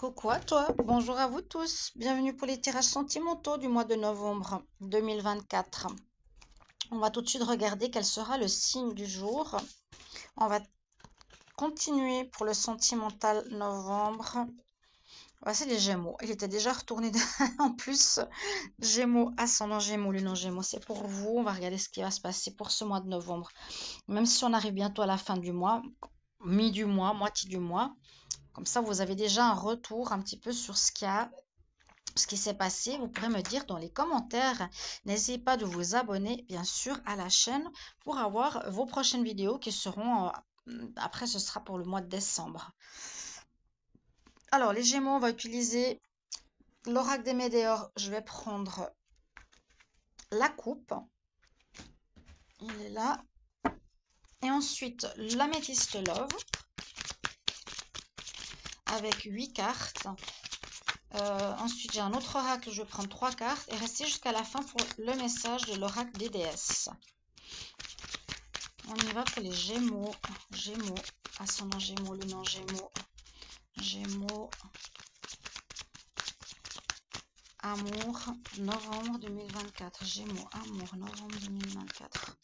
Coucou à toi, bonjour à vous tous, bienvenue pour les tirages sentimentaux du mois de novembre 2024. On va tout de suite regarder quel sera le signe du jour. On va continuer pour le sentimental novembre. C'est les Gémeaux, il était déjà retourné en plus. Gémeaux, ascendant Gémeaux, lunan Gémeaux, c'est pour vous. On va regarder ce qui va se passer pour ce mois de novembre. Même si on arrive bientôt à la fin du mois, mi du mois, moitié du mois. Comme ça, vous avez déjà un retour un petit peu sur ce qui s'est passé. Vous pourrez me dire dans les commentaires. N'hésitez pas de vous abonner, bien sûr, à la chaîne pour avoir vos prochaines vidéos qui seront... après, ce sera pour le mois de décembre. Alors, les Gémeaux, on va utiliser l'oracle des Médéors. Je vais prendre la coupe. Il est là. Et ensuite, l'améthyste love avec 8 cartes. Ensuite, j'ai un autre oracle, je vais prendre 3 cartes et rester jusqu'à la fin pour le message de l'oracle des déesses. On y va pour les Gémeaux. Gémeaux, ascendant Gémeaux, lunan Gémeaux. Gémeaux, amour, novembre 2024. Gémeaux, amour, novembre 2024.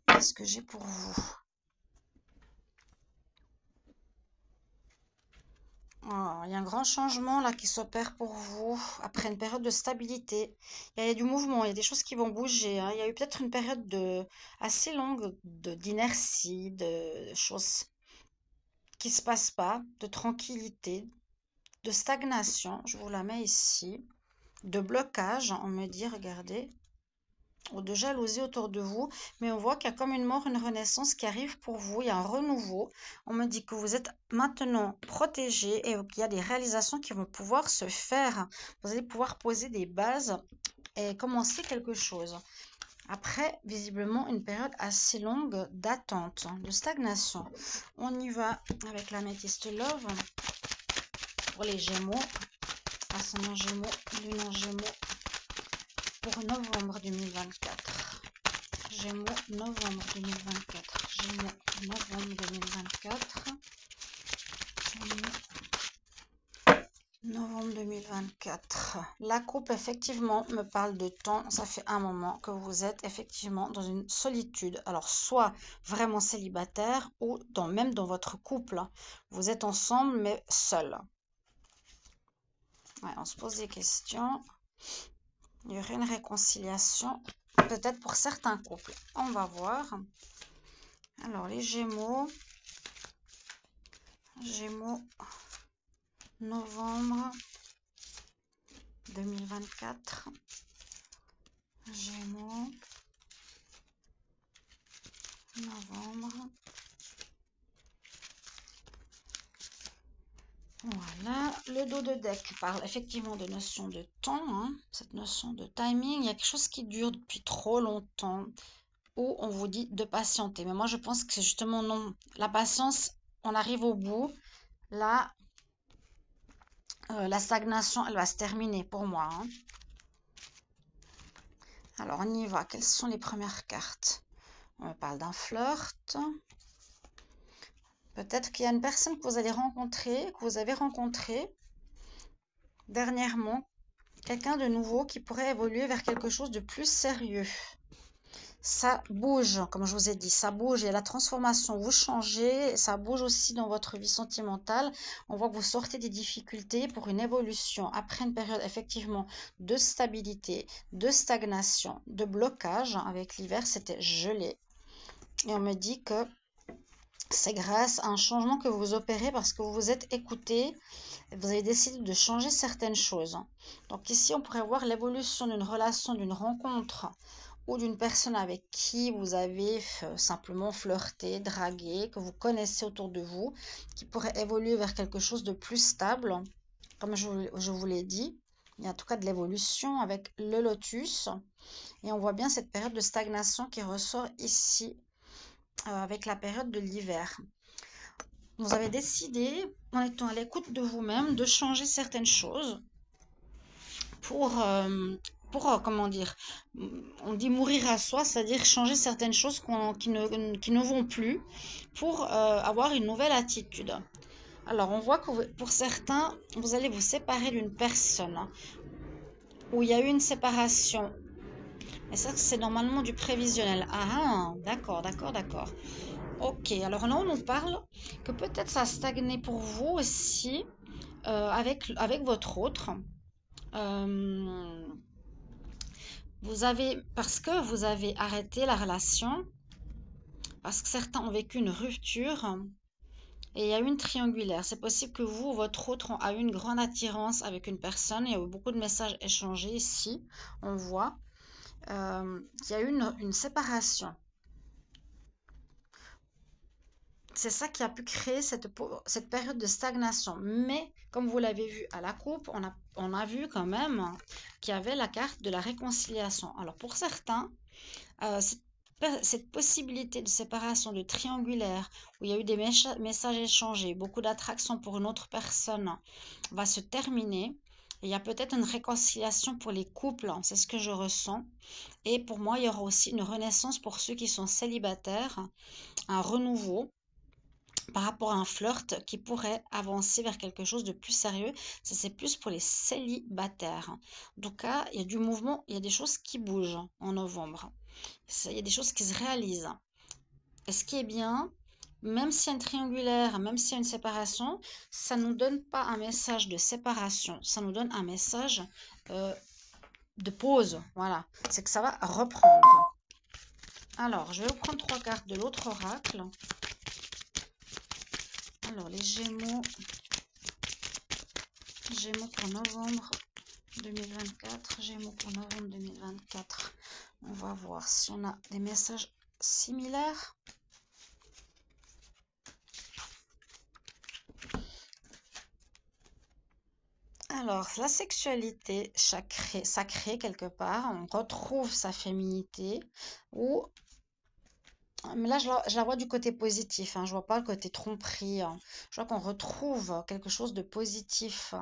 Qu'est-ce que j'ai pour vous? Oh, il y a un grand changement là qui s'opère pour vous après une période de stabilité. Il y a du mouvement, il y a des choses qui vont bouger, hein. Il y a eu peut-être une période assez longue d'inertie, de choses qui ne se passent pas, de tranquillité, de stagnation. Je vous la mets ici. De blocage, on me dit, regardez, ou de jalousie autour de vous, mais on voit qu'il y a comme une mort, une renaissance qui arrive pour vous, il y a un renouveau. On me dit que vous êtes maintenant protégé et qu'il y a des réalisations qui vont pouvoir se faire. Vous allez pouvoir poser des bases et commencer quelque chose. Après, visiblement, une période assez longue d'attente, de stagnation. On y va avec l'améthyste love pour les Gémeaux, ascendant Gémeaux, lunan Gémeaux, pour novembre 2024. Gémeaux, novembre 2024. Gémeaux, novembre 2024. Gémeaux, novembre 2024. La coupe, effectivement, me parle de temps. Ça fait un moment que vous êtes effectivement dans une solitude. Alors, soit vraiment célibataire ou même dans votre couple. Vous êtes ensemble, mais seul. Ouais, on se pose des questions. Il y aurait une réconciliation, peut-être pour certains couples. On va voir. Alors, les Gémeaux. Gémeaux, novembre 2024. Gémeaux, novembre. Voilà, le dos de deck parle effectivement de notion de temps, hein, cette notion de timing. Il y a quelque chose qui dure depuis trop longtemps, où on vous dit de patienter. Mais moi, je pense que c'est justement non. La patience, on arrive au bout. Là, la stagnation, elle va se terminer pour moi, hein. Alors, on y va. Quelles sont les premières cartes? On me parle d'un flirt. Peut-être qu'il y a une personne que vous allez rencontrer, que vous avez rencontré dernièrement. Quelqu'un de nouveau qui pourrait évoluer vers quelque chose de plus sérieux. Ça bouge, comme je vous ai dit, ça bouge. Il y a la transformation, vous changez. Ça bouge aussi dans votre vie sentimentale. On voit que vous sortez des difficultés pour une évolution. Après une période effectivement de stabilité, de stagnation, de blocage. Avec l'hiver, c'était gelé. Et on me dit que c'est grâce à un changement que vous opérez parce que vous vous êtes écouté. Vous avez décidé de changer certaines choses. Donc ici, on pourrait voir l'évolution d'une relation, d'une rencontre ou d'une personne avec qui vous avez simplement flirté, dragué, que vous connaissez autour de vous, qui pourrait évoluer vers quelque chose de plus stable. Comme je vous l'ai dit, il y a en tout cas de l'évolution avec le lotus. Et on voit bien cette période de stagnation qui ressort ici avec la période de l'hiver. Vous avez décidé, en étant à l'écoute de vous-même, de changer certaines choses pour comment dire, on dit mourir à soi, c'est-à-dire changer certaines choses qui ne vont plus pour avoir une nouvelle attitude. Alors, on voit que pour certains, vous allez vous séparer d'une personne, hein, où il y a eu une séparation. Et ça, c'est normalement du prévisionnel. Ah, d'accord, d'accord, d'accord. Ok, alors là, on nous parle que peut-être ça a stagné pour vous aussi avec votre autre. Euh, parce que vous avez arrêté la relation, parce que certains ont vécu une rupture et il y a eu une triangulaire. C'est possible que vous ou votre autre a eu une grande attirance avec une personne. Il y a eu beaucoup de messages échangés ici. On voit qu'il y a eu une séparation. C'est ça qui a pu créer cette période de stagnation. Mais comme vous l'avez vu à la coupe, on a vu quand même qu'il y avait la carte de la réconciliation. Alors pour certains, cette possibilité de séparation de triangulaire, où il y a eu des messages échangés, beaucoup d'attraction pour une autre personne, va se terminer. Il y a peut-être une réconciliation pour les couples, c'est ce que je ressens. Et pour moi, il y aura aussi une renaissance pour ceux qui sont célibataires, un renouveau par rapport à un flirt qui pourrait avancer vers quelque chose de plus sérieux. Ça, c'est plus pour les célibataires. En tout cas, il y a du mouvement, il y a des choses qui bougent en novembre. Il y a des choses qui se réalisent. Et ce qui est bien, même s'il y a une triangulaire, même s'il y a une séparation, ça ne nous donne pas un message de séparation. Ça nous donne un message de pause. Voilà, c'est que ça va reprendre. Alors, je vais vous prendre 3 cartes de l'autre oracle. Alors, les Gémeaux pour novembre 2024. Gémeaux pour novembre 2024. On va voir si on a des messages similaires. Alors, la sexualité sacrée quelque part, on retrouve sa féminité, ou mais là je la vois du côté positif, hein, je vois pas le côté tromperie, hein. Je vois qu'on retrouve quelque chose de positif,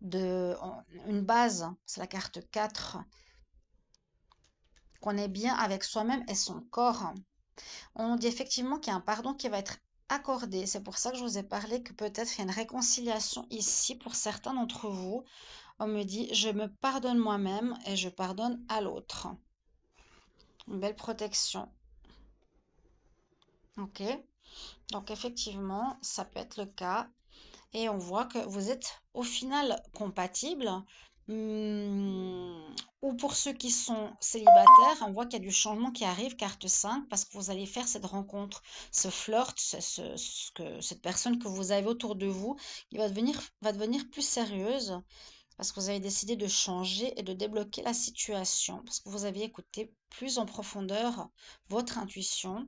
une base, c'est la carte 4, qu'on est bien avec soi-même et son corps. On dit effectivement qu'il y a un pardon qui va être accordé. C'est pour ça que je vous ai parlé que peut-être il y a une réconciliation ici pour certains d'entre vous. On me dit, je me pardonne moi-même et je pardonne à l'autre. Une belle protection. Ok. Donc effectivement, ça peut être le cas. Et on voit que vous êtes au final compatibles. Ou pour ceux qui sont célibataires, on voit qu'il y a du changement qui arrive, carte 5, parce que vous allez faire cette rencontre, ce flirt, cette personne que vous avez autour de vous, qui va devenir plus sérieuse, parce que vous avez décidé de changer et de débloquer la situation, parce que vous avez écouté plus en profondeur votre intuition.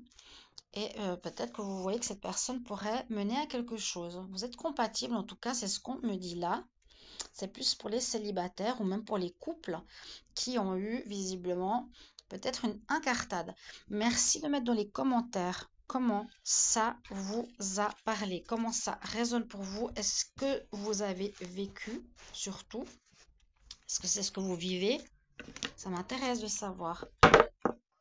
Et peut-être que vous voyez que cette personne pourrait mener à quelque chose. Vous êtes compatible, en tout cas, c'est ce qu'on me dit là. C'est plus pour les célibataires ou même pour les couples qui ont eu visiblement peut-être une incartade. Merci de mettre dans les commentaires comment ça vous a parlé, comment ça résonne pour vous. Est-ce que vous avez vécu surtout? Est-ce que c'est ce que vous vivez? Ça m'intéresse de savoir.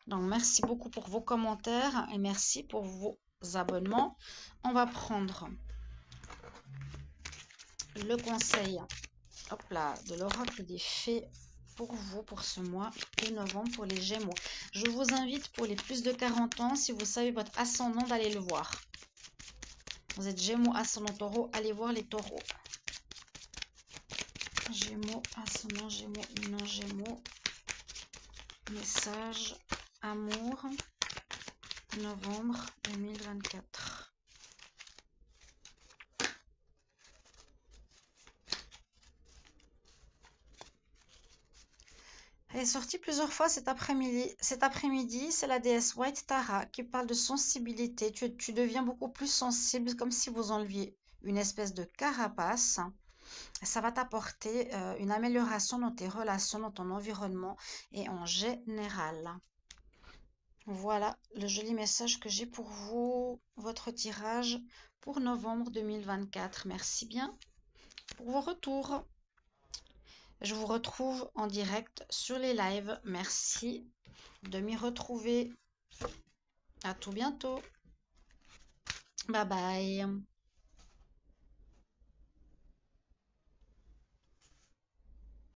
Donc, merci beaucoup pour vos commentaires et merci pour vos abonnements. On va prendre le conseil, hop là, de l'oracle des fées pour vous pour ce mois de novembre pour les Gémeaux. Je vous invite pour les plus de 40 ans, si vous savez votre ascendant, d'aller le voir. Vous êtes Gémeaux, ascendant Taureau, allez voir les taureaux. Gémeaux, ascendant Gémeaux, non Gémeaux. Message, amour, novembre 2024. Elle est sortie plusieurs fois cet après-midi. Cet après-midi, c'est la déesse White Tara qui parle de sensibilité. Tu deviens beaucoup plus sensible, comme si vous enleviez une espèce de carapace. Ça va t'apporter une amélioration dans tes relations, dans ton environnement et en général. Voilà le joli message que j'ai pour vous, votre tirage pour novembre 2024. Merci bien pour vos retours. Je vous retrouve en direct sur les lives. Merci de m'y retrouver. À tout bientôt. Bye bye.